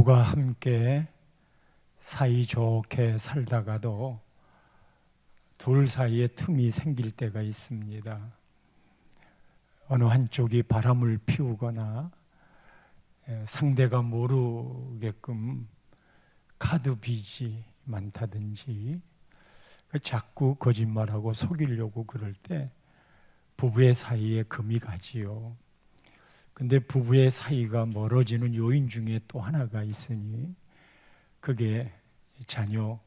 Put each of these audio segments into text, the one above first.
부부가 함께 사이좋게 살다가도 둘 사이에 틈이 생길 때가 있습니다. 어느 한쪽이 바람을 피우거나 상대가 모르게끔 카드 빚이 많다든지 자꾸 거짓말하고 속이려고 그럴 때 부부의 사이에 금이 가지요. 근데 부부의 사이가 멀어지는 요인 중에 또 하나가 있으니 그게 자녀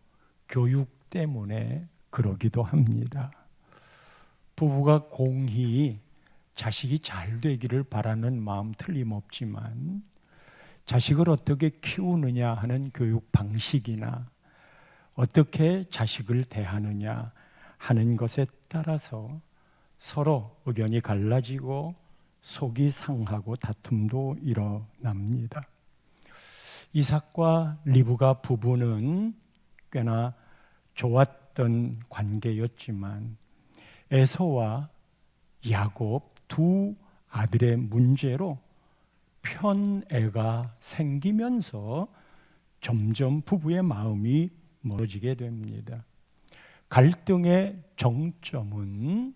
교육 때문에 그러기도 합니다. 부부가 공히 자식이 잘 되기를 바라는 마음 틀림없지만 자식을 어떻게 키우느냐 하는 교육 방식이나 어떻게 자식을 대하느냐 하는 것에 따라서 서로 의견이 갈라지고 속이 상하고 다툼도 일어납니다. 이삭과 리브가 부부는 꽤나 좋았던 관계였지만 에서와 야곱 두 아들의 문제로 편애가 생기면서 점점 부부의 마음이 멀어지게 됩니다. 갈등의 정점은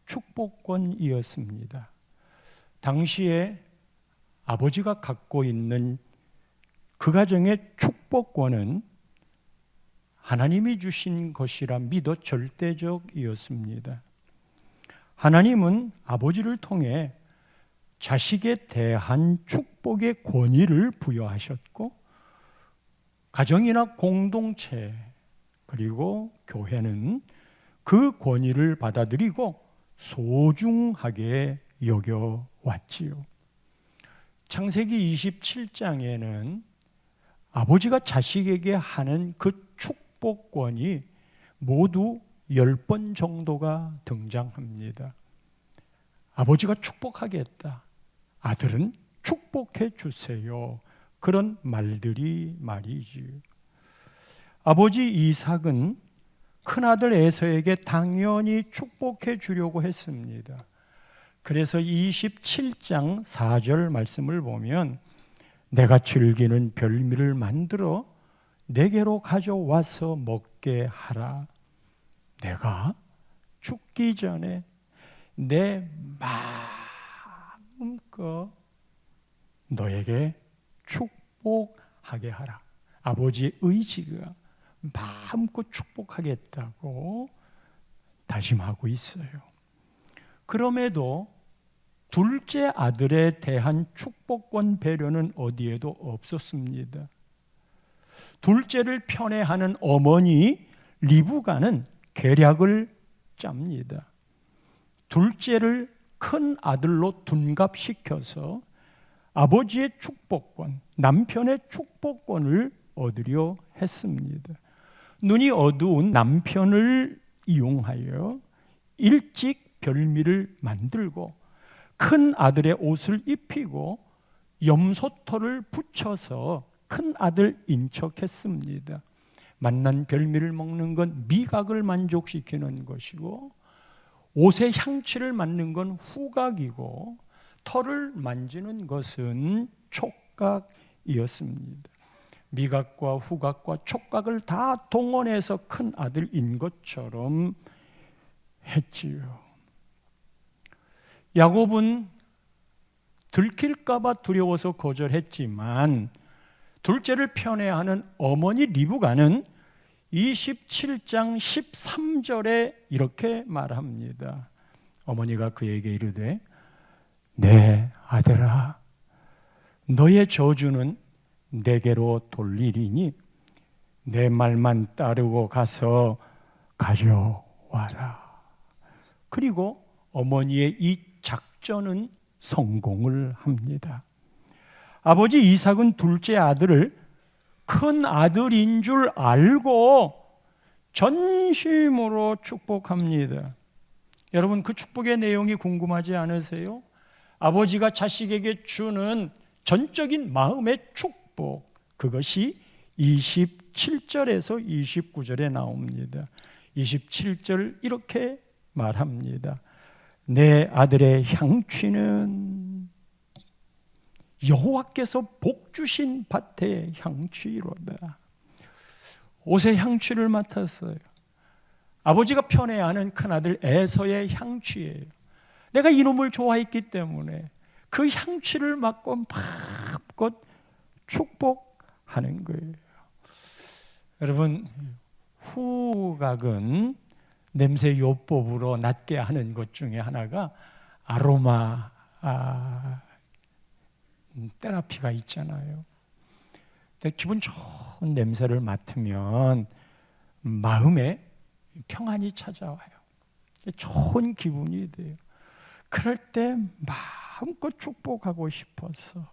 축복권이었습니다. 당시에 아버지가 갖고 있는 그 가정의 축복권은 하나님이 주신 것이라 믿어 절대적이었습니다. 하나님은 아버지를 통해 자식에 대한 축복의 권위를 부여하셨고 가정이나 공동체 그리고 교회는 그 권위를 받아들이고 소중하게 여겨왔지요. 창세기 27장에는 아버지가 자식에게 하는 그 축복권이 모두 10번 정도가 등장합니다. 아버지가 축복하겠다. 아들은 축복해 주세요. 그런 말들이 말이지. 아버지 이삭은 큰아들 에서에게 당연히 축복해 주려고 했습니다. 그래서 27장 4절 말씀을 보면 내가 즐기는 별미를 만들어 내게로 가져와서 먹게 하라. 내가 죽기 전에 내 마음껏 너에게 축복하게 하라. 아버지의 의지가 마음껏 축복하겠다고 다짐하고 있어요. 그럼에도 둘째 아들에 대한 축복권 배려는 어디에도 없었습니다. 둘째를 편애하는 어머니 리브가는 계략을 짭니다. 둘째를 큰 아들로 둔갑시켜서 아버지의 축복권, 남편의 축복권을 얻으려 했습니다. 눈이 어두운 남편을 이용하여 일찍 별미를 만들고 큰 아들의 옷을 입히고 염소털을 붙여서 큰 아들 인척했습니다. 만난 별미를 먹는 건 미각을 만족시키는 것이고 옷의 향취를 맡는 건 후각이고 털을 만지는 것은 촉각이었습니다. 미각과 후각과 촉각을 다 동원해서 큰 아들인 것처럼 했지요. 야곱은 들킬까 봐 두려워서 거절했지만 둘째를 편애하는 어머니 리브가는 27장 13절에 이렇게 말합니다. 어머니가 그에게 이르되 내 아들아 너의 저주는 내게로 돌리리니 내 말만 따르고 가서 가져와라. 그리고 어머니의 이 작전은 성공을 합니다. 아버지 이삭은 둘째 아들을 큰 아들인 줄 알고 전심으로 축복합니다. 여러분 그 축복의 내용이 궁금하지 않으세요? 아버지가 자식에게 주는 전적인 마음의 축복, 그것이 27절에서 29절에 나옵니다. 27절 이렇게 말합니다. 내 아들의 향취는 여호와께서 복 주신 밭의 향취로다. 옷의 향취를 맡았어요. 아버지가 편애하는 큰아들 에서의 향취예요. 내가 이놈을 좋아했기 때문에 그 향취를 맡고 마음껏 축복하는 거예요. 여러분, 후각은 냄새 요법으로 낫게 하는 것 중에 하나가 아로마 테라피가 있잖아요. 기분 좋은 냄새를 맡으면 마음에 평안이 찾아와요. 좋은 기분이 돼요. 그럴 때 마음껏 축복하고 싶어서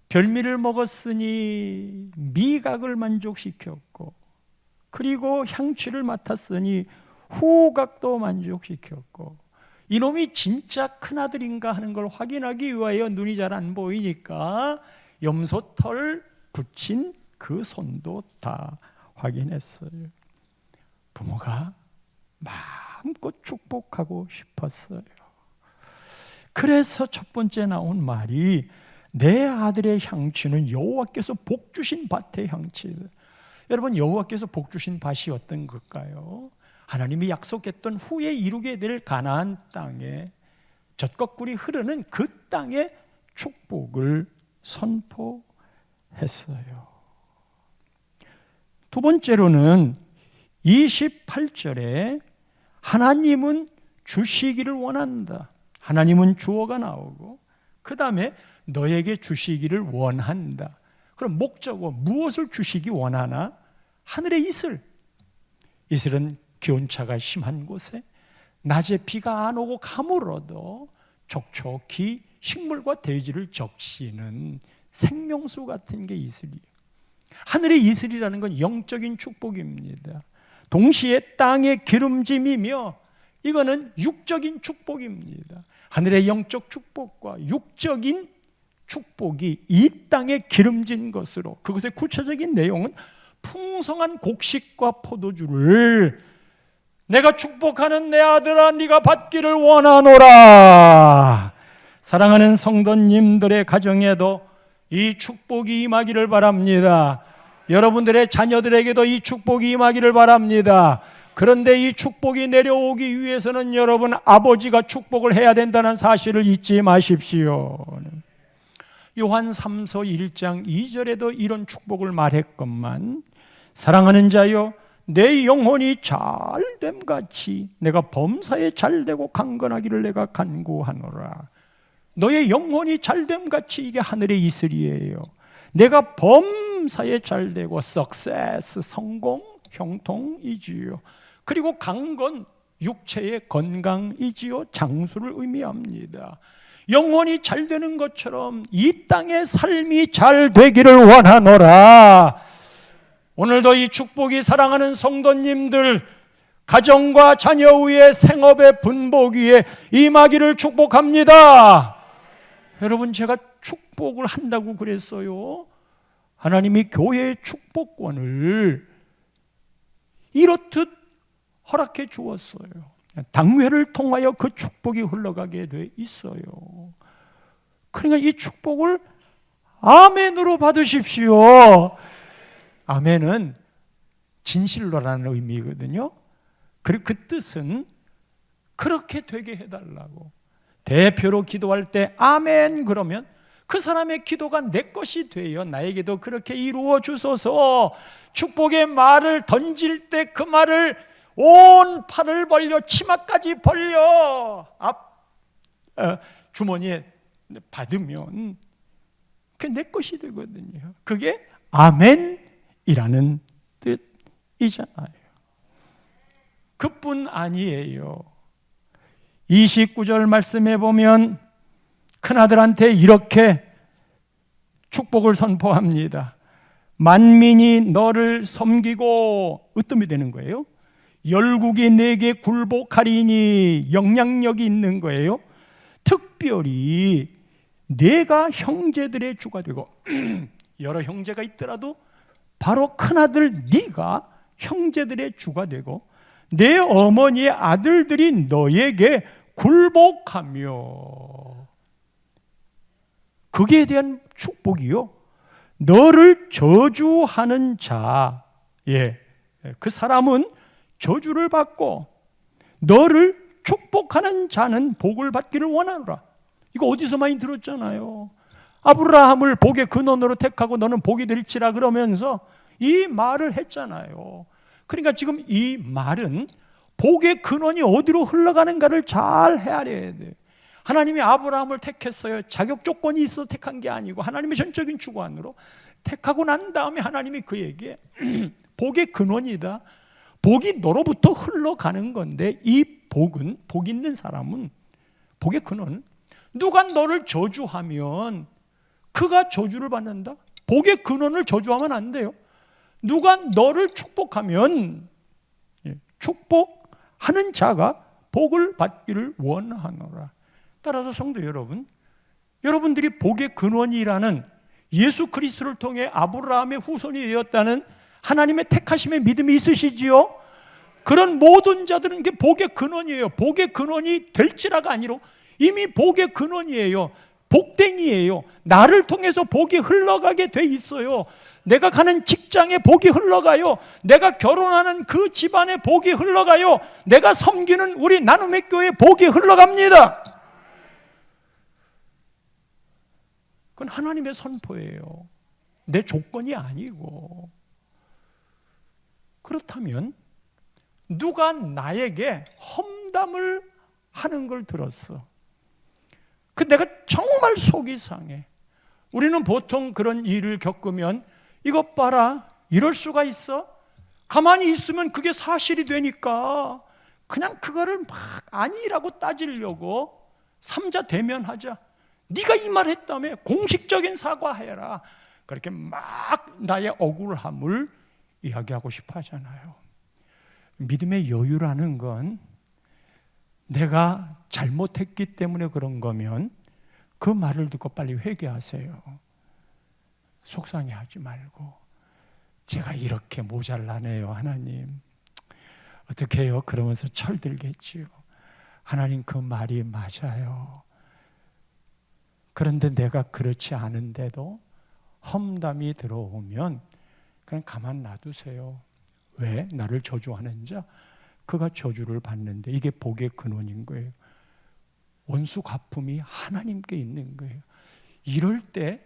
별미를 먹었으니 미각을 만족시켰고, 그리고 향취를 맡았으니 후각도 만족시켰고, 이놈이 진짜 큰아들인가 하는 걸 확인하기 위하여 눈이 잘 안 보이니까 염소털 붙인 그 손도 다 확인했어요. 부모가 마음껏 축복하고 싶었어요. 그래서 첫 번째 나온 말이 내 아들의 향취는 여호와께서 복 주신 밭의 향취다. 여러분, 여호와께서 복 주신 밭이 어떤 걸까요? 하나님이 약속했던 후에 이루게 될 가나안 땅에 젖과 꿀이 흐르는 그 땅의 축복을 선포했어요. 두 번째로는 28절에 하나님은 주시기를 원한다. 하나님은 주어가 나오고, 그 다음에 너에게 주시기를 원한다. 그럼 목적어, 무엇을 주시기 원하나? 하늘의 이슬. 이슬은 기온차가 심한 곳에 낮에 비가 안 오고 가물어도 촉촉히 식물과 대지를 적시는 생명수 같은 게 이슬이에요. 하늘의 이슬이라는 건 영적인 축복입니다. 동시에 땅의 기름짐이며 이거는 육적인 축복입니다. 하늘의 영적 축복과 육적인 축복이 이 땅에 기름진 것으로, 그것의 구체적인 내용은 풍성한 곡식과 포도주를 내가 축복하는 내 아들아 네가 받기를 원하노라. 사랑하는 성도님들의 가정에도 이 축복이 임하기를 바랍니다. 여러분들의 자녀들에게도 이 축복이 임하기를 바랍니다. 그런데 이 축복이 내려오기 위해서는 여러분 아버지가 축복을 해야 된다는 사실을 잊지 마십시오. 요한 3서 1장 2절에도 이런 축복을 말했건만, 사랑하는 자여 내 영혼이 잘됨같이 내가 범사에 잘되고 강건하기를 내가 간구하노라. 너의 영혼이 잘됨같이, 이게 하늘의 이슬이에요. 내가 범사에 잘되고 success, 성공, 형통이지요. 그리고 강건, 육체의 건강이지요. 장수를 의미합니다. 영혼이 잘 되는 것처럼 이 땅의 삶이 잘 되기를 원하노라. 오늘도 이 축복이 사랑하는 성도님들 가정과 자녀 위에 생업의 분복 위에 임하기를 축복합니다. 여러분, 제가 축복을 한다고 그랬어요. 하나님이 교회의 축복권을 이렇듯 허락해 주었어요. 당회를 통하여 그 축복이 흘러가게 돼 있어요. 그러니까 이 축복을 아멘으로 받으십시오. 아멘은 진실로라는 의미거든요. 그리고 그 뜻은 그렇게 되게 해달라고. 대표로 기도할 때 아멘 그러면 그 사람의 기도가 내 것이 돼요. 나에게도 그렇게 이루어 주소서. 축복의 말을 던질 때 그 말을 온 팔을 벌려 치마까지 벌려 주머니에 받으면 그게 내 것이 되거든요. 그게 아멘이라는 뜻이잖아요. 그뿐 아니에요. 29절 말씀해 보면 큰아들한테 이렇게 축복을 선포합니다. 만민이 너를 섬기고, 으뜸이 되는 거예요. 열국이 내게 굴복하리니, 영향력이 있는 거예요. 특별히 내가 형제들의 주가 되고, 여러 형제가 있더라도 바로 큰아들 네가 형제들의 주가 되고, 내 어머니의 아들들이 너에게 굴복하며, 거기에 대한 축복이요. 너를 저주하는 자, 그 사람은 저주를 받고 너를 축복하는 자는 복을 받기를 원하노라. 이거 어디서 많이 들었잖아요. 아브라함을 복의 근원으로 택하고 너는 복이 될지라 그러면서 이 말을 했잖아요. 그러니까 지금 이 말은 복의 근원이 어디로 흘러가는가를 잘 헤아려야 돼요. 하나님이 아브라함을 택했어요. 자격 조건이 있어 택한 게 아니고 하나님의 전적인 주관으로 택하고 난 다음에 하나님이 그에게 복의 근원이다. 복이 너로부터 흘러가는 건데 이 복은, 복 있는 사람은, 복의 근원은 누가 너를 저주하면 그가 저주를 받는다. 복의 근원을 저주하면 안 돼요. 누가 너를 축복하면 축복하는 자가 복을 받기를 원하노라. 따라서 성도 여러분, 여러분들이 복의 근원이라는 예수 그리스도를 통해 아브라함의 후손이 되었다는 하나님의 택하심의 믿음이 있으시지요? 그런 모든 자들은 이게 복의 근원이에요. 복의 근원이 될지라가 아니로 이미 복의 근원이에요. 복댕이에요. 나를 통해서 복이 흘러가게 돼 있어요. 내가 가는 직장에 복이 흘러가요. 내가 결혼하는 그 집안에 복이 흘러가요. 내가 섬기는 우리 나눔의 교회에 복이 흘러갑니다. 그건 하나님의 선포예요. 내 조건이 아니고. 그렇다면 누가 나에게 험담을 하는 걸 들었어. 그 내가 정말 속이 상해. 우리는 보통 그런 일을 겪으면 이것 봐라, 이럴 수가 있어? 가만히 있으면 그게 사실이 되니까 그냥 그거를 막 아니라고 따지려고 삼자 대면하자. 네가 이 말 했다며 공식적인 사과해라. 그렇게 막 나의 억울함을 이야기하고 싶어 하잖아요. 믿음의 여유라는 건 내가 잘못했기 때문에 그런 거면 그 말을 듣고 빨리 회개하세요. 속상해하지 말고, 제가 이렇게 모자라네요 하나님, 어떻게 해요? 그러면서 철들겠지요. 하나님, 그 말이 맞아요. 그런데 내가 그렇지 않은데도 험담이 들어오면 그냥 가만 놔두세요. 왜? 나를 저주하는 자, 그가 저주를 받는데 이게 복의 근원인 거예요. 원수 갚음이 하나님께 있는 거예요. 이럴 때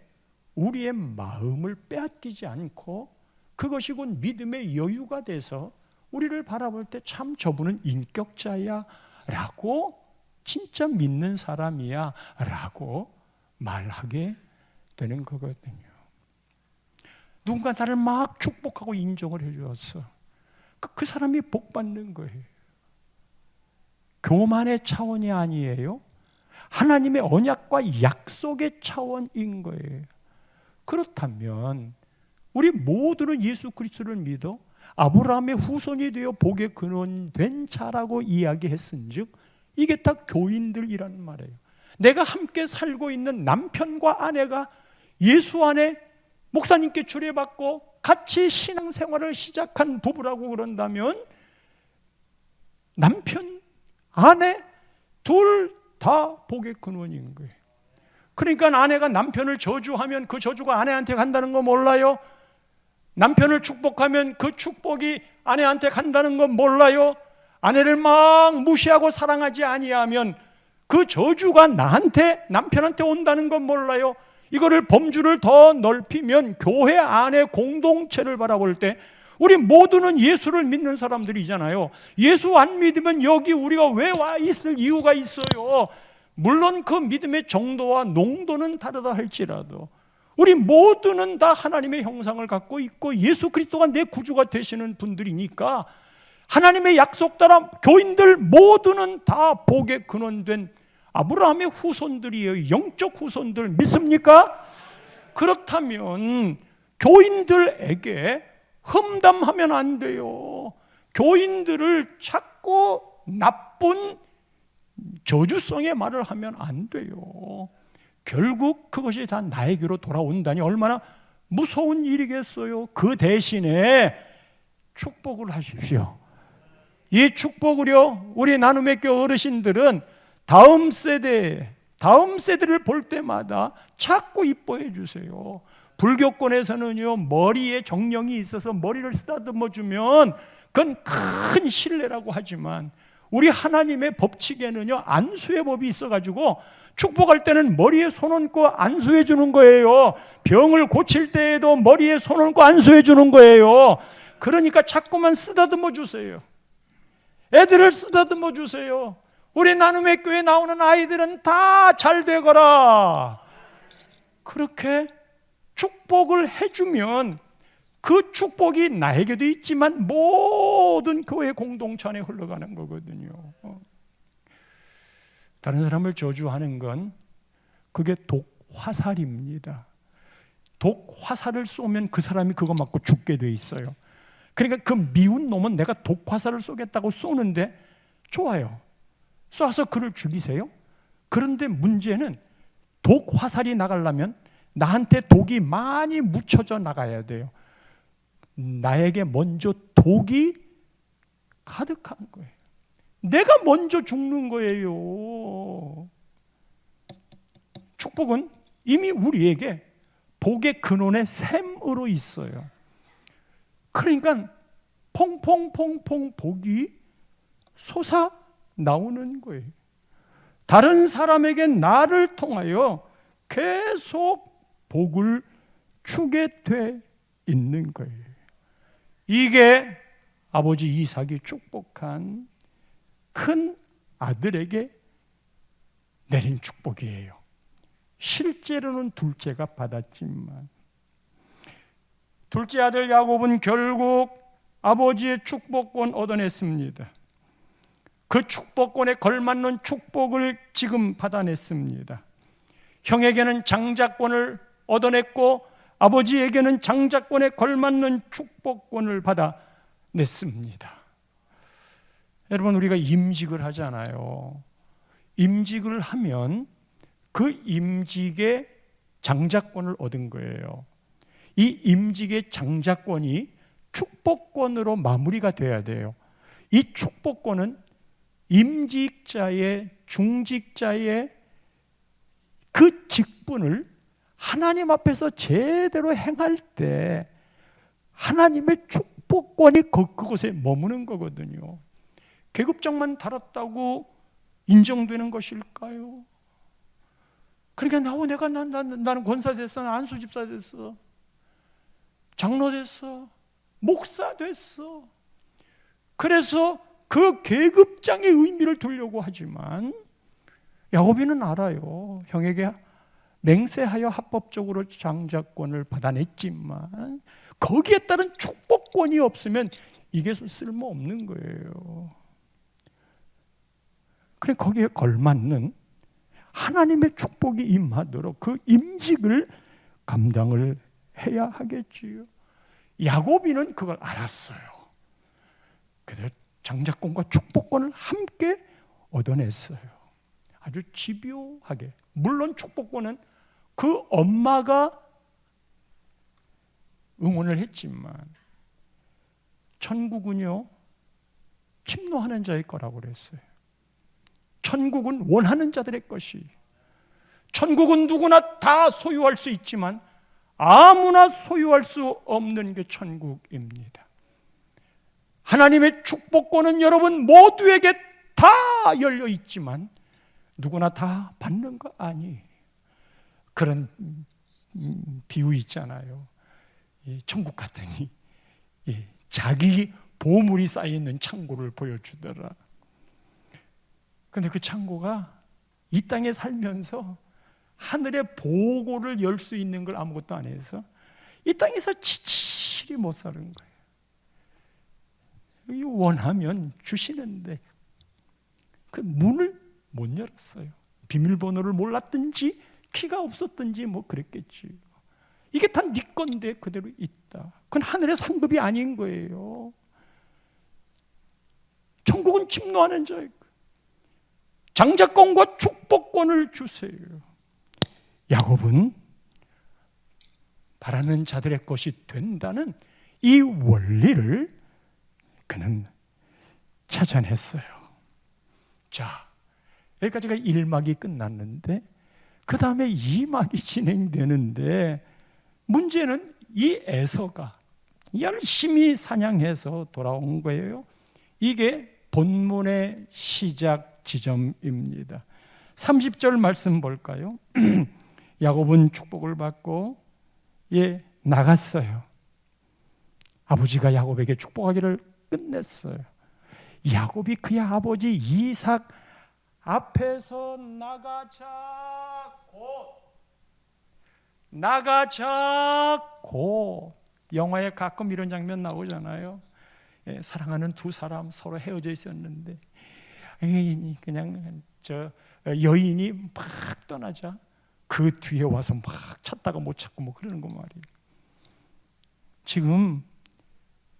우리의 마음을 빼앗기지 않고 그것이 곧 믿음의 여유가 돼서 우리를 바라볼 때 참 저분은 인격자야 라고, 진짜 믿는 사람이야 라고 말하게 되는 거거든요. 누군가 나를 막 축복하고 인정을 해주었어. 그 사람이 복 받는 거예요. 교만의 차원이 아니에요. 하나님의 언약과 약속의 차원인 거예요. 그렇다면 우리 모두는 예수 그리스도를 믿어 아브라함의 후손이 되어 복의 근원된 자라고 이야기했은즉 이게 다 교인들이라는 말이에요. 내가 함께 살고 있는 남편과 아내가 예수 안에 목사님께 주례받고 같이 신앙생활을 시작한 부부라고 그런다면 남편, 아내 둘 다 복의 근원인 거예요. 그러니까 아내가 남편을 저주하면 그 저주가 아내한테 간다는 거 몰라요? 남편을 축복하면 그 축복이 아내한테 간다는 거 몰라요? 아내를 막 무시하고 사랑하지 아니하면 그 저주가 나한테, 남편한테 온다는 건 몰라요? 이거를 범주를 더 넓히면 교회 안의 공동체를 바라볼 때 우리 모두는 예수를 믿는 사람들이잖아요. 예수 안 믿으면 여기 우리가 왜 와 있을 이유가 있어요. 물론 그 믿음의 정도와 농도는 다르다 할지라도 우리 모두는 다 하나님의 형상을 갖고 있고 예수 그리스도가 내 구주가 되시는 분들이니까 하나님의 약속 따라 교인들 모두는 다 복의 근원된 아브라함의 후손들이에요. 영적 후손들 믿습니까? 그렇다면 교인들에게 험담하면 안 돼요. 교인들을 자꾸 나쁜 저주성의 말을 하면 안 돼요. 결국 그것이 다 나에게로 돌아온다니 얼마나 무서운 일이겠어요. 그 대신에 축복을 하십시오. 이 축복을요, 우리 나눔의 교회 어르신들은 다음 세대에, 다음 세대를 볼 때마다 자꾸 이뻐해 주세요. 불교권에서는요, 머리에 정령이 있어서 머리를 쓰다듬어 주면 그건 큰 신뢰라고 하지만, 우리 하나님의 법칙에는요, 안수의 법이 있어가지고 축복할 때는 머리에 손 얹고 안수해 주는 거예요. 병을 고칠 때에도 머리에 손 얹고 안수해 주는 거예요. 그러니까 자꾸만 쓰다듬어 주세요. 애들을 쓰다듬어 주세요. 우리 나눔의 교회 나오는 아이들은 다 잘 되거라. 그렇게 축복을 해주면 그 축복이 나에게도 있지만 모든 교회 공동체 안에 흘러가는 거거든요. 다른 사람을 저주하는 건 그게 독화살입니다. 독화살을 쏘면 그 사람이 그거 맞고 죽게 돼 있어요. 그러니까 그 미운 놈은 내가 독화살을 쏘겠다고 쏘는데 좋아요. 쏴서 그를 죽이세요. 그런데 문제는 독화살이 나가려면 나한테 독이 많이 묻혀져 나가야 돼요. 나에게 먼저 독이 가득한 거예요. 내가 먼저 죽는 거예요. 축복은 이미 우리에게 복의 근원의 샘으로 있어요. 그러니까 퐁퐁퐁퐁 복이 솟아 나오는 거예요. 다른 사람에게 나를 통하여 계속 복을 주게 돼 있는 거예요. 이게 아버지 이삭이 축복한 큰 아들에게 내린 축복이에요. 실제로는 둘째가 받았지만, 둘째 아들 야곱은 결국 아버지의 축복권 얻어냈습니다. 그 축복권에 걸맞는 축복을 지금 받아냈습니다. 형에게는 장자권을 얻어냈고 아버지에게는 장자권에 걸맞는 축복권을 받아냈습니다. 여러분, 우리가 임직을 하잖아요. 임직을 하면 그 임직의 장자권을 얻은 거예요. 이 임직의 장자권이 축복권으로 마무리가 돼야 돼요. 이 축복권은 임직자의, 중직자의 그 직분을 하나님 앞에서 제대로 행할 때 하나님의 축복권이 그곳에 머무는 거거든요. 계급장만 달았다고 인정되는 것일까요? 그러니까 나는 권사 됐어, 안수집사 됐어, 장로 됐어, 목사 됐어. 그래서 그 계급장의 의미를 두려고 하지만 야곱이는 알아요. 형에게 맹세하여 합법적으로 장자권을 받아냈지만 거기에 따른 축복권이 없으면 이게 쓸모없는 거예요. 그래, 거기에 걸맞는 하나님의 축복이 임하도록 그 임직을 감당을 해야 하겠지요. 야곱이는 그걸 알았어요. 그래서 장자권과 축복권을 함께 얻어냈어요. 아주 집요하게. 물론 축복권은 그 엄마가 응원을 했지만 천국은요, 침노하는 자의 거라고 그랬어요. 천국은 원하는 자들의 것이. 천국은 누구나 다 소유할 수 있지만 아무나 소유할 수 없는 게 천국입니다. 하나님의 축복권은 여러분 모두에게 다 열려 있지만 누구나 다 받는 거 아니에요. 그런 비유 있잖아요. 천국 갔더니 자기 보물이 쌓여있는 창고를 보여주더라. 근데 그 창고가 이 땅에 살면서 하늘의 보고를 열 수 있는 걸 아무것도 안 해서 이 땅에서 지칠이 못 사는 거예요. 원하면 주시는데 그 문을 못 열었어요. 비밀번호를 몰랐든지 키가 없었든지 뭐 그랬겠지. 이게 다 네 건데 그대로 있다. 그건 하늘의 상급이 아닌 거예요. 천국은 침노하는 자예요. 장자권과 축복권을 주세요. 야곱은 바라는 자들의 것이 된다는 이 원리를 그는 찾아냈어요. 자, 여기까지가 1막이 끝났는데 그 다음에 2막이 진행되는데 문제는 이 에서가 열심히 사냥해서 돌아온 거예요. 이게 본문의 시작 지점입니다. 30절 말씀 볼까요? 야곱은 축복을 받고 나갔어요. 아버지가 야곱에게 축복하기를 끝냈어요. 야곱이 그의 아버지 이삭 앞에서 나가자고 영화에 가끔 이런 장면 나오잖아요. 사랑하는 두 사람 서로 헤어져 있었는데 그냥 여인이 막 떠나자 그 뒤에 와서 막 찾다가 못 찾고 뭐 그러는 거 말이에요. 지금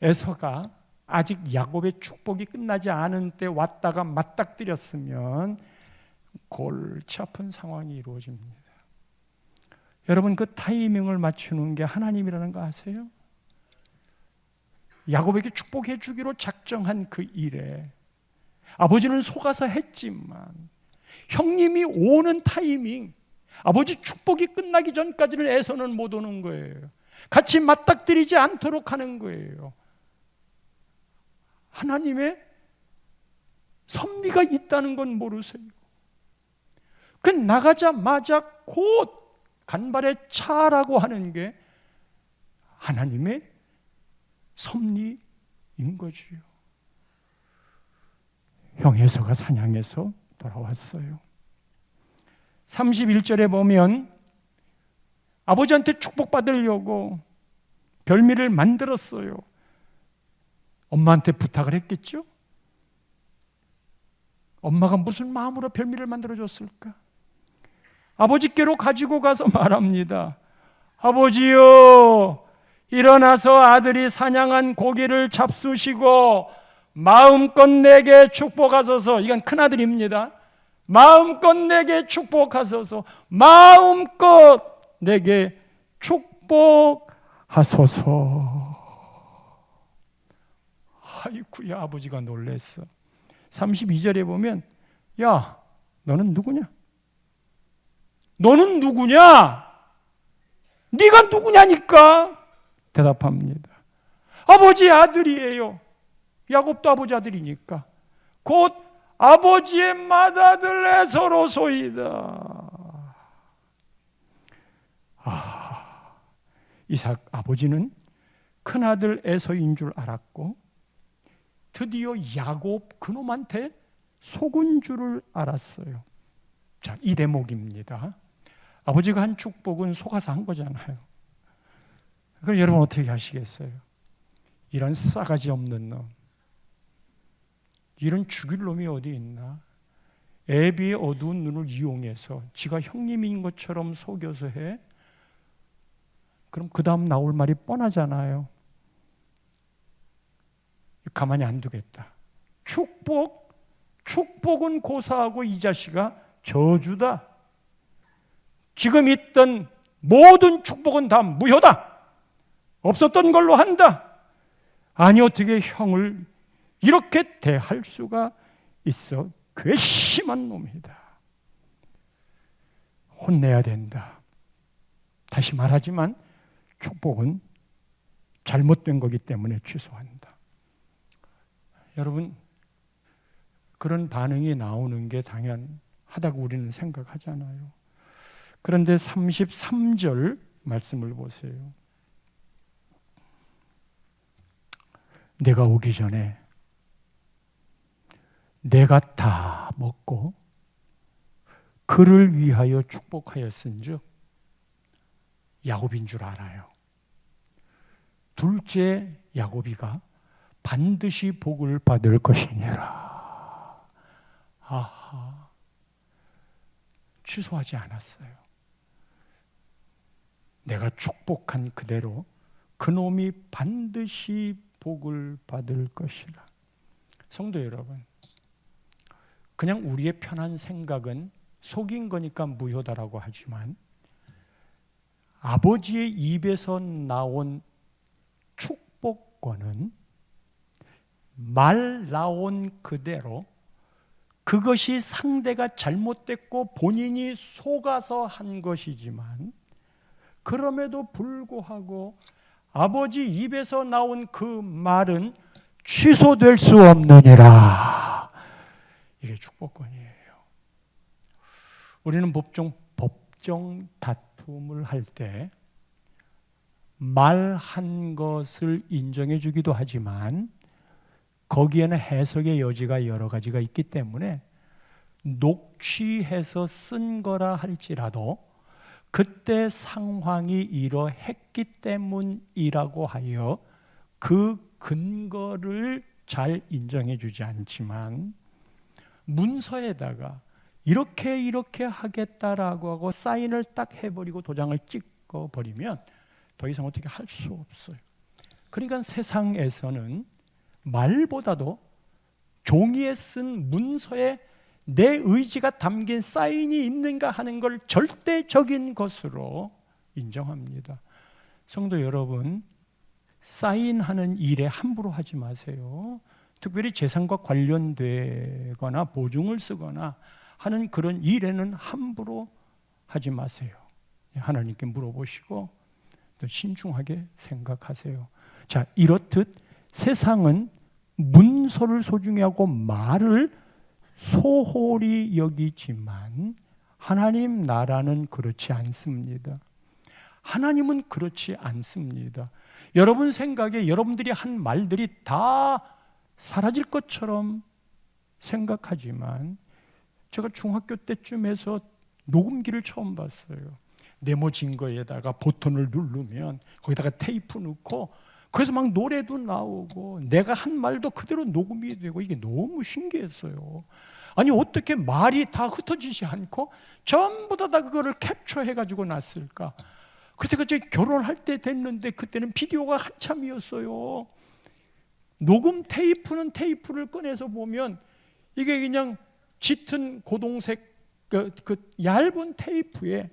에서가 아직 야곱의 축복이 끝나지 않은 때 왔다가 맞닥뜨렸으면 골치 아픈 상황이 이루어집니다. 여러분, 그 타이밍을 맞추는 게 하나님이라는 거 아세요? 야곱에게 축복해 주기로 작정한 그 일에 아버지는 속아서 했지만 형님이 오는 타이밍, 아버지 축복이 끝나기 전까지는 에서는 못 오는 거예요. 같이 맞닥뜨리지 않도록 하는 거예요. 하나님의 섭리가 있다는 건 모르세요. 그 나가자마자 곧 간발의 차라고 하는 게 하나님의 섭리인 거지요. 형 에서가 사냥해서 돌아왔어요. 31절에 보면 아버지한테 축복받으려고 별미를 만들었어요. 엄마한테 부탁을 했겠죠? 엄마가 무슨 마음으로 별미를 만들어줬을까? 아버지께로 가지고 가서 말합니다. 아버지요, 일어나서 아들이 사냥한 고기를 잡수시고 마음껏 내게 축복하소서. 이건 큰아들입니다. 마음껏 내게 축복하소서. 마음껏 내게 축복하소서. 아이쿠야, 아버지가 놀랬어. 32절에 보면 야, 너는 누구냐? 너는 누구냐? 네가 누구냐니까? 대답합니다. 아버지 아들이에요. 야곱도 아버지 아들이니까 곧 아버지의 맏아들 에서로소이다. 이삭 아버지는 큰아들 에서인 줄 알았고 드디어 야곱 그놈한테 속은 줄을 알았어요. 자, 이 대목입니다. 아버지가 한 축복은 속아서 한 거잖아요. 그럼 여러분 어떻게 하시겠어요? 이런 싸가지 없는 놈, 이런 죽일 놈이 어디 있나? 애비의 어두운 눈을 이용해서 지가 형님인 것처럼 속여서 해? 그럼 그 다음 나올 말이 뻔하잖아요. 가만히 안 두겠다. 축복은 고사하고 이 자식아 저주다. 지금 있던 모든 축복은 다 무효다. 없었던 걸로 한다. 아니 어떻게 형을 이렇게 대할 수가 있어? 괘씸한 놈이다. 혼내야 된다. 다시 말하지만 축복은 잘못된 거기 때문에 취소한다. 여러분, 그런 반응이 나오는 게 당연하다고 우리는 생각하잖아요. 그런데 33절 말씀을 보세요. 내가 오기 전에 내가 다 먹고 그를 위하여 축복하였은즉 야곱인 줄 알아요. 둘째 야곱이가 반드시 복을 받을 것이니라. 아하, 취소하지 않았어요. 내가 축복한 그대로 그놈이 반드시 복을 받을 것이라. 성도 여러분, 그냥 우리의 편한 생각은 속인 거니까 무효다라고 하지만 아버지의 입에서 나온 축복권은 말 나온 그대로 그것이 상대가 잘못됐고 본인이 속아서 한 것이지만 그럼에도 불구하고 아버지 입에서 나온 그 말은 취소될 수 없느니라. 이게 축복권이에요. 우리는 법정 다툼을 할 때 말한 것을 인정해 주기도 하지만 거기에는 해석의 여지가 여러 가지가 있기 때문에 녹취해서 쓴 거라 할지라도 그때 상황이 이러했기 때문이라고 하여 그 근거를 잘 인정해 주지 않지만 문서에다가 이렇게 하겠다라고 하고 사인을 딱 해버리고 도장을 찍어버리면 더 이상 어떻게 할 수 없어요. 그러니까 세상에서는 말보다도 종이에 쓴 문서에 내 의지가 담긴 사인이 있는가 하는 걸 절대적인 것으로 인정합니다. 성도 여러분, 사인하는 일에 함부로 하지 마세요. 특별히 재산과 관련되거나 보증을 쓰거나 하는 그런 일에는 함부로 하지 마세요. 하나님께 물어보시고 또 신중하게 생각하세요. 자, 이렇듯 세상은 문서를 소중히 하고 말을 소홀히 여기지만 하나님 나라는 그렇지 않습니다. 하나님은 그렇지 않습니다. 여러분 생각에 여러분들이 한 말들이 다 사라질 것처럼 생각하지만 제가 중학교 때쯤에서 녹음기를 처음 봤어요. 네모 증거에다가 버튼을 누르면 거기다가 테이프 넣고 그래서 막 노래도 나오고 내가 한 말도 그대로 녹음이 되고 이게 너무 신기했어요. 아니 어떻게 말이 다 흩어지지 않고 전부 다 그거를 캡처해가지고 놨을까? 그때 그제 결혼할 때 됐는데 그때는 비디오가 한참이었어요. 녹음 테이프는 테이프를 꺼내서 보면 이게 그냥 짙은 고동색 그 얇은 테이프에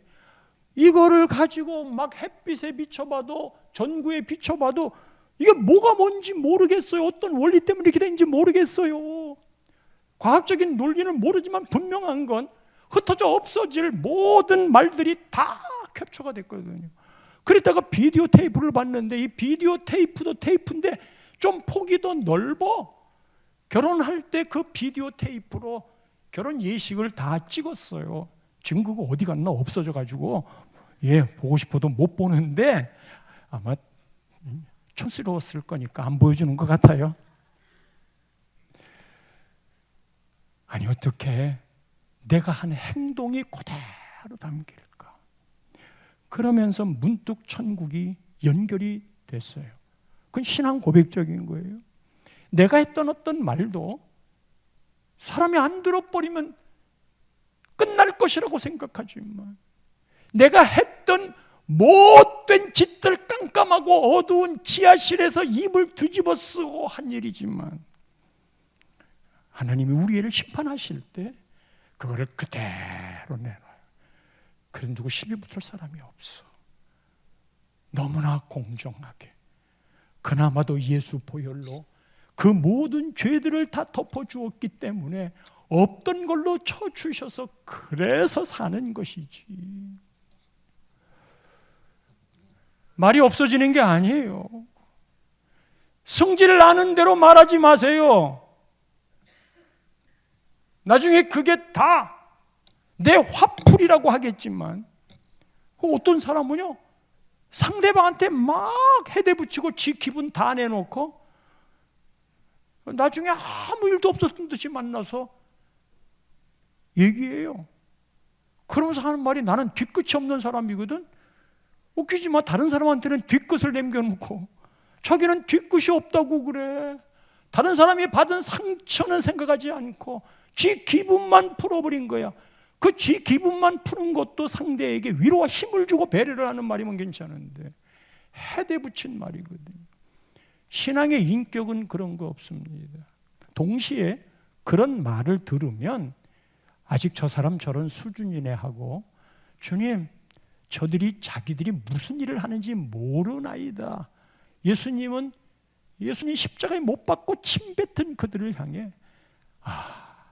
이거를 가지고 막 햇빛에 비춰봐도 전구에 비춰봐도 이게 뭐가 뭔지 모르겠어요. 어떤 원리 때문에 이렇게 된지 모르겠어요. 과학적인 논리는 모르지만 분명한 건 흩어져 없어질 모든 말들이 다 캡처가 됐거든요. 그랬다가 비디오 테이프를 봤는데 이 비디오 테이프도 테이프인데 좀 폭이 더 넓어. 결혼할 때 그 비디오 테이프로 결혼 예식을 다 찍었어요. 증거가 어디 갔나 없어져가지고 보고 싶어도 못 보는데 아마 촌스러웠을 거니까 안 보여주는 것 같아요. 아니 어떻게 내가 한 행동이 그대로 담길까? 그러면서 문득 천국이 연결이 됐어요. 그건 신앙 고백적인 거예요. 내가 했던 어떤 말도 사람이 안 들어버리면 끝날 것이라고 생각하지만 내가 했던 못된 짓들 깜깜하고 어두운 지하실에서 입을 뒤집어 쓰고 한 일이지만 하나님이 우리를 심판하실 때 그거를 그대로 내놔요. 그런 누구 시비 붙을 사람이 없어. 너무나 공정하게 그나마도 예수 보혈로 그 모든 죄들을 다 덮어주었기 때문에 없던 걸로 쳐주셔서 그래서 사는 것이지. 말이 없어지는 게 아니에요. 성질 나는 대로 말하지 마세요. 나중에 그게 다 내 화풀이라고 하겠지만 어떤 사람은요 상대방한테 막 해대 붙이고 지 기분 다 내놓고 나중에 아무 일도 없었던 듯이 만나서 얘기해요. 그러면서 하는 말이 나는 뒤끝이 없는 사람이거든. 웃기지만 다른 사람한테는 뒤끝을 남겨놓고 자기는 뒤끝이 없다고 그래. 다른 사람이 받은 상처는 생각하지 않고 지 기분만 풀어버린 거야. 그 지 기분만 푸는 것도 상대에게 위로와 힘을 주고 배려를 하는 말이면 괜찮은데 해대 붙인 말이거든요. 신앙의 인격은 그런 거 없습니다. 동시에 그런 말을 들으면 아직 저 사람 저런 수준이네 하고 주님 저들이 자기들이 무슨 일을 하는지 모르나이다. 예수님 십자가에 못 박고 침 뱉은 그들을 향해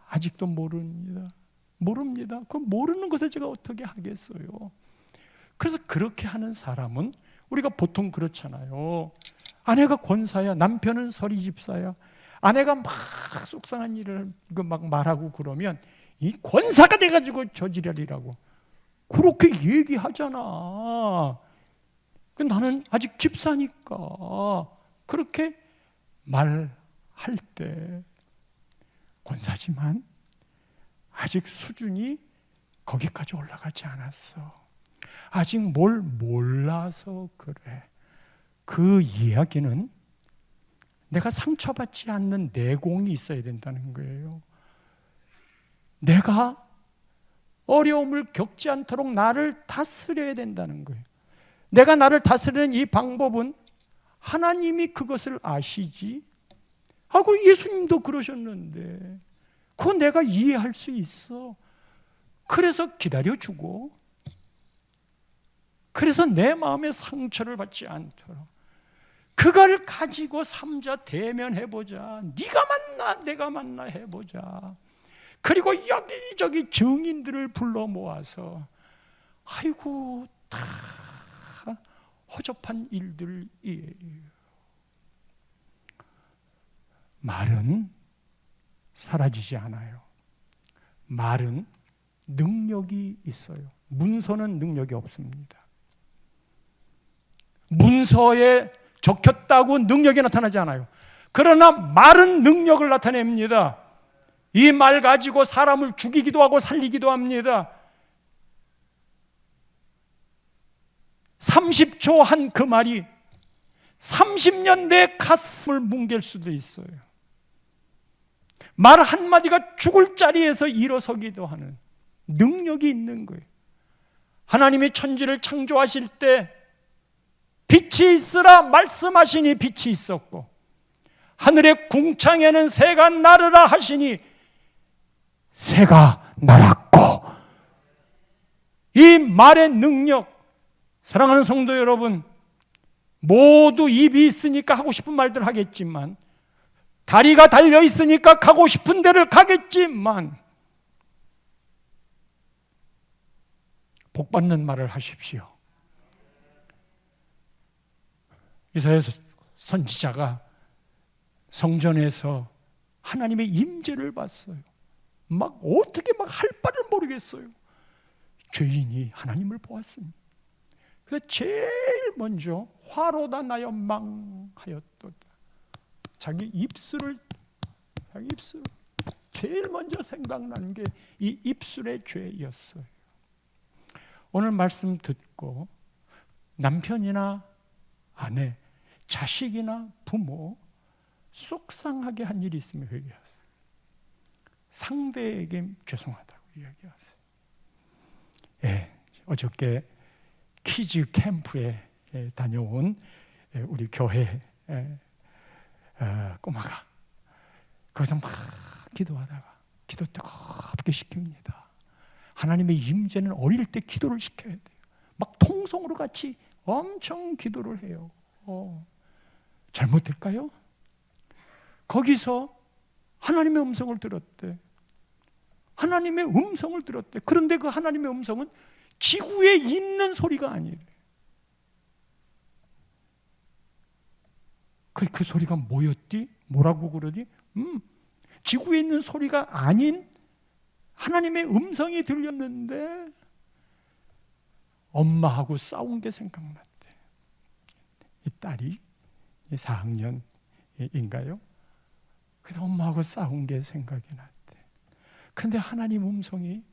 아직도 모릅니다. 그 모르는 것을 제가 어떻게 하겠어요? 그래서 그렇게 하는 사람은 우리가 보통 그렇잖아요. 아내가 권사야, 남편은 서리 집사야. 아내가 막 속상한 일을 막 말하고 그러면 이 권사가 돼가지고 저지랄이라고 그렇게 얘기하잖아. 나는 아직 집사니까 그렇게 말할 때 권사지만 아직 수준이 거기까지 올라가지 않았어. 아직 뭘 몰라서 그래. 그 이야기는 내가 상처받지 않는 내공이 있어야 된다는 거예요. 내가 어려움을 겪지 않도록 나를 다스려야 된다는 거예요. 내가 나를 다스리는 이 방법은 하나님이 그것을 아시지 하고 예수님도 그러셨는데 그건 내가 이해할 수 있어. 그래서 기다려주고 그래서 내 마음의 상처를 받지 않도록 그걸 가지고 삼자 대면해보자. 네가 맞나 내가 맞나 해보자. 그리고 여기저기 증인들을 불러 모아서 아이고 다 허접한 일들이에요. 말은 사라지지 않아요. 말은 능력이 있어요. 문서는 능력이 없습니다. 문서에 적혔다고 능력이 나타나지 않아요. 그러나 말은 능력을 나타냅니다. 이 말 가지고 사람을 죽이기도 하고 살리기도 합니다. 30초 한 그 말이 30년 내 가슴을 뭉갤 수도 있어요. 말 한마디가 죽을 자리에서 일어서기도 하는 능력이 있는 거예요. 하나님이 천지를 창조하실 때 빛이 있으라 말씀하시니 빛이 있었고 하늘의 궁창에는 새가 날으라 하시니 새가 날았고 이 말의 능력, 사랑하는 성도 여러분, 모두 입이 있으니까 하고 싶은 말들 하겠지만 다리가 달려 있으니까 가고 싶은 데를 가겠지만 복 받는 말을 하십시오. 이사야 선지자가 성전에서 하나님의 임재를 봤어요. 막 어떻게 막 할 바를 모르겠어요. 죄인이 하나님을 보았습니다. 그래서 제일 먼저 화로다 나여 망하였도다. 자기 입술을 제일 먼저 생각나는 게 이 입술의 죄였어요. 오늘 말씀 듣고 남편이나 아내, 자식이나 부모 속상하게 한 일이 있으면 회개하세요. 상대에게 죄송하다고 이야기하세요. 어저께 키즈 캠프에 다녀온 우리 교회 꼬마가 거기서 막 기도하다가 기도 뜨겁게 시킵니다. 하나님의 임재는 어릴 때 기도를 시켜야 돼요. 막 통성으로 같이 엄청 기도를 해요. 잘못될까요? 거기서 하나님의 음성을 들었대. 하나님의 음성을 들었대. 그런데 그 하나님의 음성은 지구에 있는 소리가 아니래. 그 소리가 뭐였디? 뭐라고 그러지? 지구에 있는 소리가 아닌 하나님의 음성이 들렸는데 엄마하고 싸운 게 생각났대. 이 딸이 4학년인가요? 그래서 엄마하고 싸운 게 생각이 났대. 근데 하나님 음성이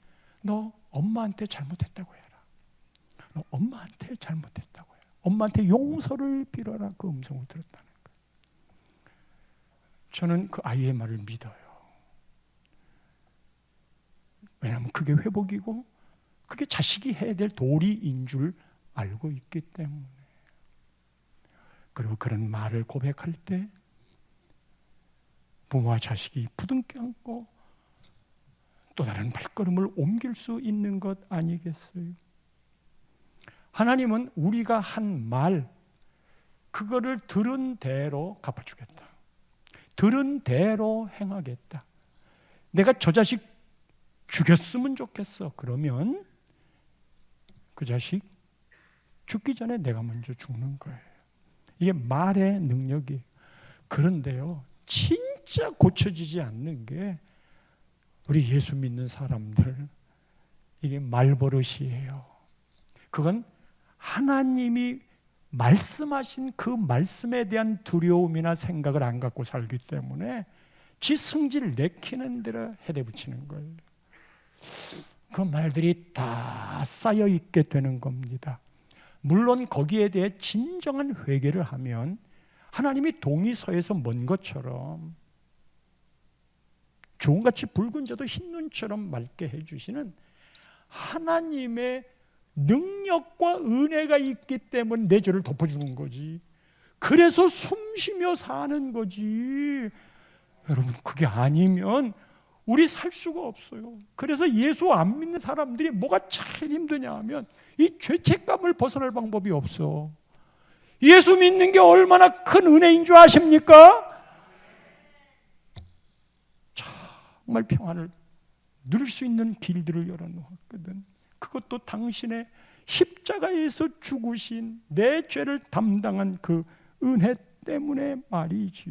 너 엄마한테 잘못했다고 해라. 너 엄마한테 잘못했다고 해라. 엄마한테 용서를 빌어라. 그 음성을 들었다는 거예요. 저는 그 아이의 말을 믿어요. 왜냐하면 그게 회복이고 그게 자식이 해야 될 도리인 줄 알고 있기 때문에. 그리고 그런 말을 고백할 때 부모와 자식이 부둥켜 안고 또 다른 발걸음을 옮길 수 있는 것 아니겠어요? 하나님은 우리가 한 말, 그거를 들은 대로 갚아주겠다. 들은 대로 행하겠다. 내가 저 자식 죽였으면 좋겠어. 그러면 그 자식 죽기 전에 내가 먼저 죽는 거예요. 이게 말의 능력이에요. 그런데요, 진짜 고쳐지지 않는 게 우리 예수 믿는 사람들, 이게 말버릇이에요. 그건 하나님이 말씀하신 그 말씀에 대한 두려움이나 생각을 안 갖고 살기 때문에 지 승질 내키는 대로 해대 붙이는 거예요. 그 말들이 다 쌓여 있게 되는 겁니다. 물론 거기에 대해 진정한 회개를 하면 하나님이 동이 서에서 먼 것처럼 종같이 붉은 자도 흰 눈처럼 맑게 해주시는 하나님의 능력과 은혜가 있기 때문에 내 죄를 덮어주는 거지. 그래서 숨쉬며 사는 거지. 여러분, 그게 아니면 우리 살 수가 없어요. 그래서 예수 안 믿는 사람들이 뭐가 제일 힘드냐 하면 이 죄책감을 벗어날 방법이 없어. 예수 믿는 게 얼마나 큰 은혜인 줄 아십니까? 정말 평안을 누릴 수 있는 길들을 열어놓았거든. 그것도 당신의 십자가에서 죽으신 내 죄를 담당한 그 은혜 때문에 말이지.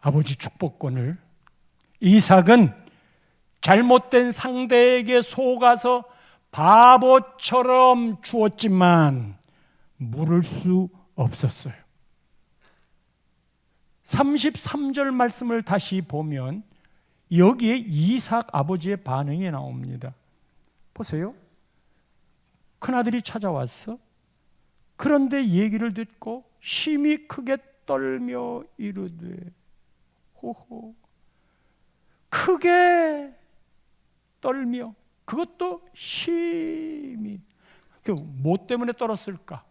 아버지 축복권을 이삭은 잘못된 상대에게 속아서 바보처럼 주었지만 물을 수 없었어요. 33절 말씀을 다시 보면 여기에 이삭 아버지의 반응이 나옵니다. 보세요. 큰아들이 찾아왔어. 그런데 얘기를 듣고 심히 크게 떨며 이르되, 호호, 크게 떨며, 그것도 심히. 뭐 때문에 떨었을까?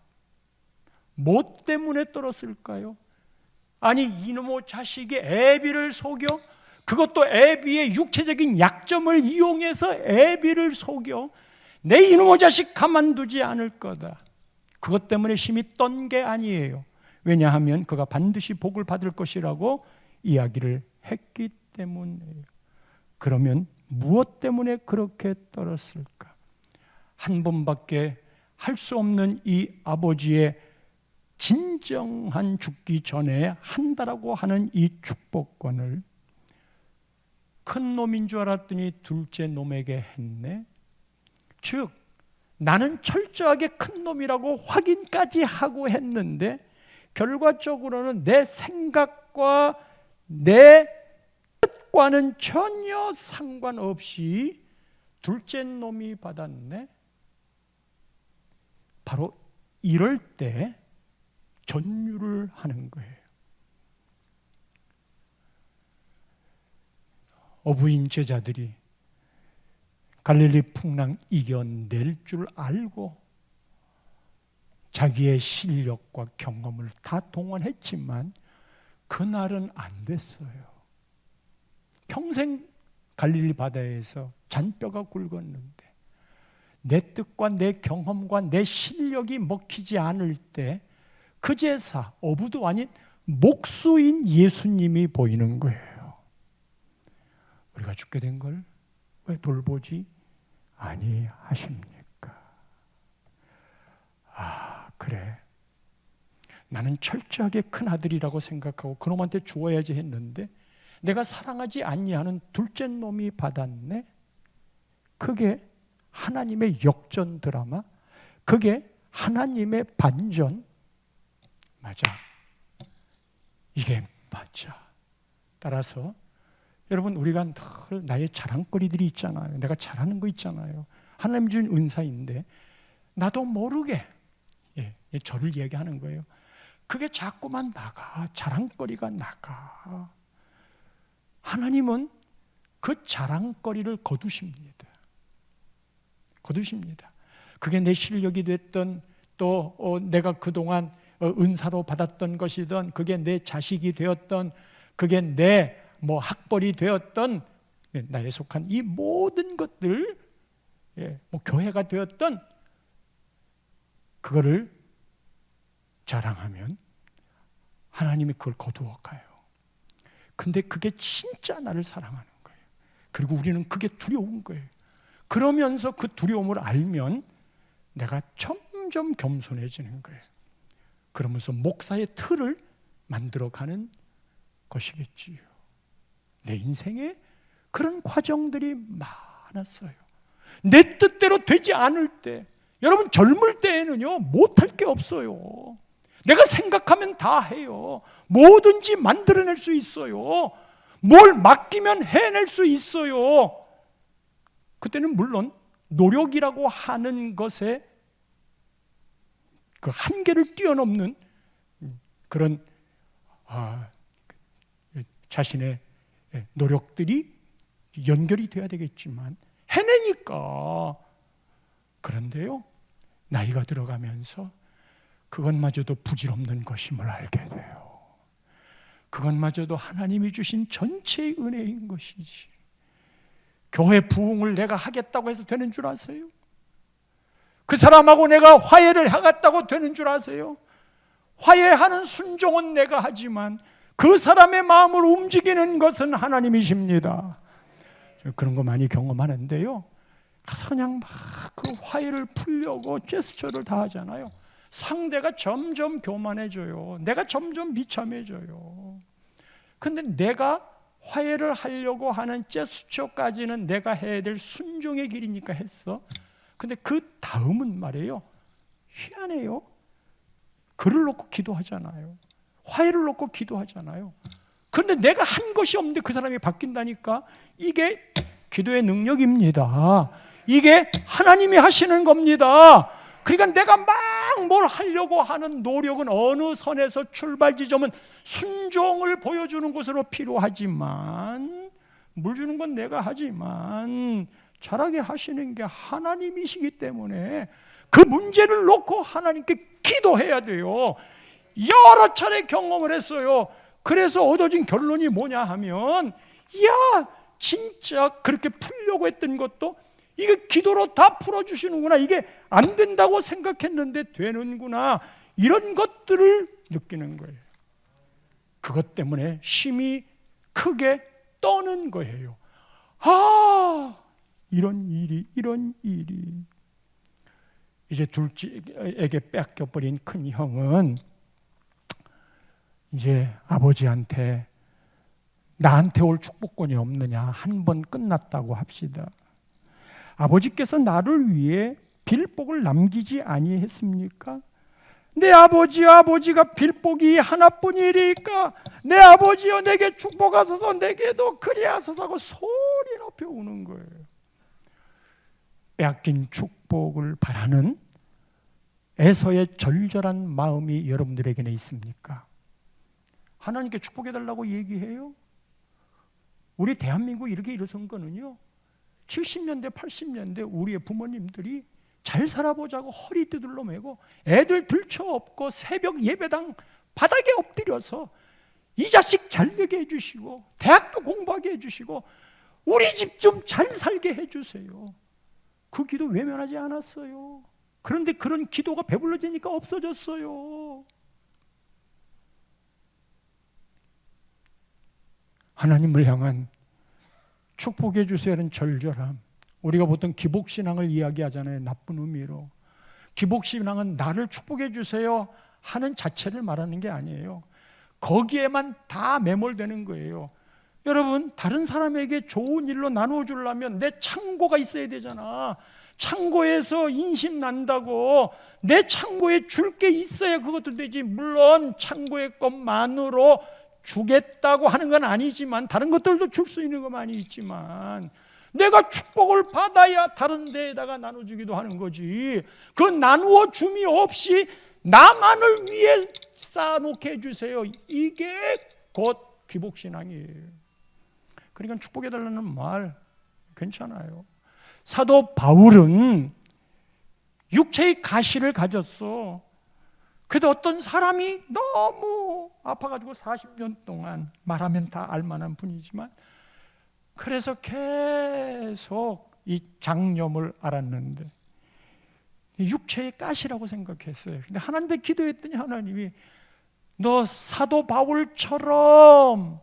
뭐 때문에 떨었을까요? 아니, 이놈의 자식이 애비를 속여, 그것도 애비의 육체적인 약점을 이용해서 애비를 속여 내 이놈의 자식 가만두지 않을 거다. 그것 때문에 심히 떤 게 아니에요. 왜냐하면 그가 반드시 복을 받을 것이라고 이야기를 했기 때문이에요. 그러면 무엇 때문에 그렇게 떨었을까? 한 번밖에 할 수 없는 이 아버지의 진정한 죽기 전에 한다라고 하는 이 축복권을 큰 놈인 줄 알았더니 둘째 놈에게 했네. 즉 나는 철저하게 큰 놈이라고 확인까지 하고 했는데 결과적으로는 내 생각과 내 뜻과는 전혀 상관없이 둘째 놈이 받았네. 바로 이럴 때 전율을 하는 거예요. 어부인 제자들이 갈릴리 풍랑 이겨낼 줄 알고 자기의 실력과 경험을 다 동원했지만 그날은 안 됐어요. 평생 갈릴리 바다에서 잔뼈가 굵었는데 내 뜻과 내 경험과 내 실력이 먹히지 않을 때 그 제사, 어부도 아닌 목수인 예수님이 보이는 거예요. 우리가 죽게 된 걸 왜 돌보지 아니하십니까? 아, 그래. 나는 철저하게 큰 아들이라고 생각하고 그놈한테 주어야지 했는데 내가 사랑하지 아니하는 둘째 놈이 받았네. 그게 하나님의 역전 드라마, 그게 하나님의 반전. 맞아. 이게 맞아. 따라서 여러분, 우리가 늘 나의 자랑거리들이 있잖아요. 내가 잘하는 거 있잖아요. 하나님 준 은사인데 나도 모르게 저를 얘기하는 거예요. 그게 자꾸만 나가. 자랑거리가 나가. 하나님은 그 자랑거리를 거두십니다. 거두십니다. 그게 내 실력이 됐던 또 내가 그동안 은사로 받았던 것이든 그게 내 자식이 되었던 그게 내 학벌이 되었던 나에 속한 이 모든 것들, 교회가 되었던 그거를 자랑하면 하나님이 그걸 거두어 가요. 근데 그게 진짜 나를 사랑하는 거예요. 그리고 우리는 그게 두려운 거예요. 그러면서 그 두려움을 알면 내가 점점 겸손해지는 거예요. 그러면서 목사의 틀을 만들어가는 것이겠지요. 내 인생에 그런 과정들이 많았어요. 내 뜻대로 되지 않을 때, 여러분 젊을 때에는요 못할 게 없어요. 내가 생각하면 다 해요. 뭐든지 만들어낼 수 있어요. 뭘 맡기면 해낼 수 있어요. 그때는 물론 노력이라고 하는 것에 그 한계를 뛰어넘는 그런 자신의 노력들이 연결이 돼야 되겠지만 해내니까. 그런데요 나이가 들어가면서 그것마저도 부질없는 것임을 알게 돼요. 그것마저도 하나님이 주신 전체의 은혜인 것이지. 교회 부흥을 내가 하겠다고 해서 되는 줄 아세요? 그 사람하고 내가 화해를 하겠다고 되는 줄 아세요? 화해하는 순종은 내가 하지만 그 사람의 마음을 움직이는 것은 하나님이십니다. 그런 거 많이 경험하는데요, 가서 그냥 막 그 화해를 풀려고 제스처를 다 하잖아요. 상대가 점점 교만해져요. 내가 점점 비참해져요. 근데 내가 화해를 하려고 하는 제스처까지는 내가 해야 될 순종의 길이니까 했어. 근데 그 다음은 말이에요, 희한해요. 글을 놓고 기도하잖아요. 화해를 놓고 기도하잖아요. 그런데 내가 한 것이 없는데 그 사람이 바뀐다니까. 이게 기도의 능력입니다. 이게 하나님이 하시는 겁니다. 그러니까 내가 막 뭘 하려고 하는 노력은 어느 선에서 출발 지점은 순종을 보여주는 것으로 필요하지만, 물 주는 건 내가 하지만 잘하게 하시는 게 하나님이시기 때문에 그 문제를 놓고 하나님께 기도해야 돼요. 여러 차례 경험을 했어요. 그래서 얻어진 결론이 뭐냐 하면, 야 진짜 그렇게 풀려고 했던 것도 이게 기도로 다 풀어주시는구나. 이게 안 된다고 생각했는데 되는구나. 이런 것들을 느끼는 거예요. 그것 때문에 심히 크게 떠는 거예요. 이런 일이. 이제 둘째에게 뺏겨버린 큰 형은 이제 아버지한테 나한테 올 축복권이 없느냐, 한 번 끝났다고 합시다. 아버지께서 나를 위해 빌복을 남기지 아니했습니까? 내 아버지가 빌복이 하나뿐이리까 내 아버지여 내게 축복하소서, 내게도 그리하소서 하고 소리 높여 우는 거예요. 빼앗긴 축복을 바라는 에서의 절절한 마음이 여러분들에게는 있습니까? 하나님께 축복해달라고 얘기해요. 우리 대한민국 이렇게 일어선 거는요, 70년대 80년대 우리의 부모님들이 잘 살아보자고 허리 두들러 매고 애들 들쳐업고 새벽 예배당 바닥에 엎드려서 이 자식 잘 되게 해주시고 대학도 공부하게 해주시고 우리 집 좀 잘 살게 해주세요. 그 기도 외면하지 않았어요. 그런데 그런 기도가 배불러지니까 없어졌어요. 하나님을 향한 축복해 주세요는 절절함. 우리가 보통 기복신앙을 이야기하잖아요. 나쁜 의미로. 기복신앙은 나를 축복해 주세요 하는 자체를 말하는 게 아니에요. 거기에만 다 매몰되는 거예요. 여러분, 다른 사람에게 좋은 일로 나누어 주려면 내 창고가 있어야 되잖아. 창고에서 인심 난다고 내 창고에 줄 게 있어야 그것도 되지. 물론 창고의 것만으로 주겠다고 하는 건 아니지만, 다른 것들도 줄 수 있는 거 많이 있지만 내가 축복을 받아야 다른 데에다가 나눠주기도 하는 거지. 그 나누어 줌이 없이 나만을 위해 쌓아놓게 해주세요. 이게 곧 기복신앙이에요. 그러니까 축복해달라는 말 괜찮아요. 사도 바울은 육체의 가시를 가졌어. 그래도 어떤 사람이 너무 아파가지고 40년 동안, 말하면 다 알만한 분이지만, 그래서 계속 이 장염을 앓았는데 육체의 가시라고 생각했어요. 근데 하나님께 기도했더니 하나님이 너 사도 바울처럼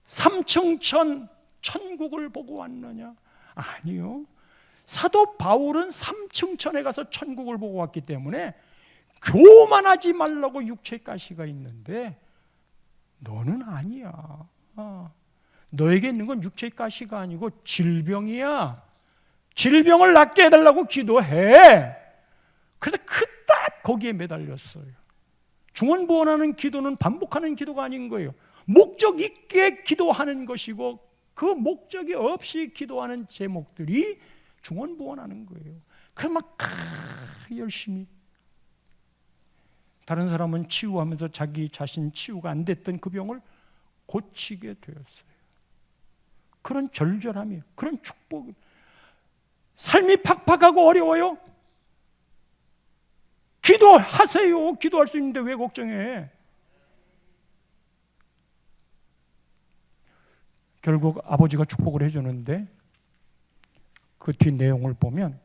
3층천 천국을 보고 왔느냐? 아니요. 사도 바울은 3층천에 가서 천국을 보고 왔기 때문에 교만하지 말라고 육체의 가시가 있는데 너는 아니야. 너에게 있는 건 육체의 가시가 아니고 질병이야. 질병을 낫게 해달라고 기도해. 그래서 그딱 거기에 매달렸어요. 중언부언하는 기도는 반복하는 기도가 아닌 거예요. 목적 있게 기도하는 것이고 그 목적이 없이 기도하는 제목들이 중언부언하는 거예요. 그래서 막 열심히 다른 사람은 치유하면서 자기 자신 치유가 안 됐던 그 병을 고치게 되었어요. 그런 절절함이에요. 그런 축복. 삶이 팍팍하고 어려워요. 기도하세요. 기도할 수 있는데 왜 걱정해? 결국 아버지가 축복을 해주는데 그 뒤 내용을 보면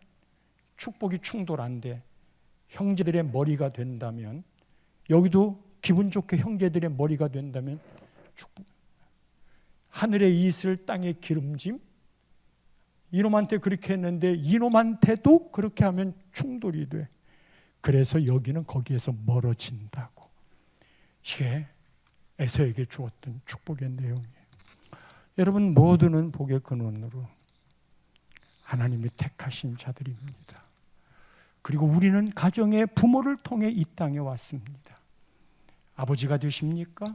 축복이 충돌 안 돼. 형제들의 머리가 된다면, 여기도 기분 좋게 형제들의 머리가 된다면 축복. 하늘의 이슬 땅의 기름짐, 이놈한테 그렇게 했는데 이놈한테도 그렇게 하면 충돌이 돼. 그래서 여기는 거기에서 멀어진다고. 이게 에서에게 주었던 축복의 내용이에요. 여러분 모두는 복의 근원으로 하나님이 택하신 자들입니다. 그리고 우리는 가정의 부모를 통해 이 땅에 왔습니다. 아버지가 되십니까?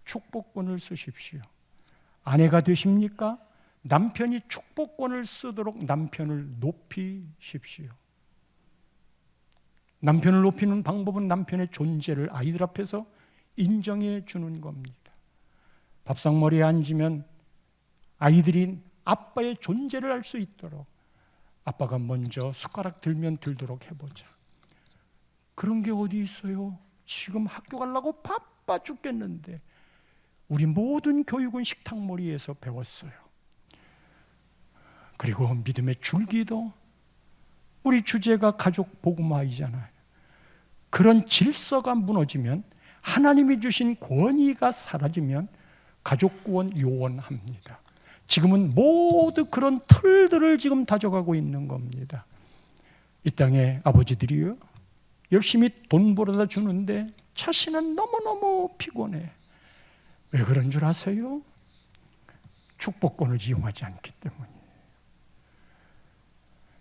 축복권을 쓰십시오. 아내가 되십니까? 남편이 축복권을 쓰도록 남편을 높이십시오. 남편을 높이는 방법은 남편의 존재를 아이들 앞에서 인정해 주는 겁니다. 밥상머리에 앉으면 아이들이 아빠의 존재를 알 수 있도록 아빠가 먼저 숟가락 들면 들도록 해보자. 그런 게 어디 있어요? 지금 학교 가려고 바빠 죽겠는데 우리 모든 교육은 식탁머리에서 배웠어요. 그리고 믿음의 줄기도 우리 주제가 가족 복음화이잖아요. 그런 질서가 무너지면, 하나님이 주신 권위가 사라지면 가족 구원 요원합니다. 지금은 모두 그런 틀들을 지금 다져가고 있는 겁니다. 이 땅에 아버지들이요, 열심히 돈 벌어다 주는데 자신은 너무너무 피곤해. 왜 그런 줄 아세요? 축복권을 이용하지 않기 때문이에요.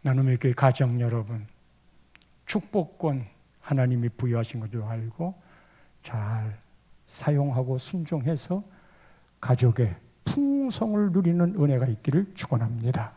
나눔의 교회 가정 여러분, 축복권 하나님이 부여하신 것도 알고 잘 사용하고 순종해서 가족의 풍성을 누리는 은혜가 있기를 축원합니다.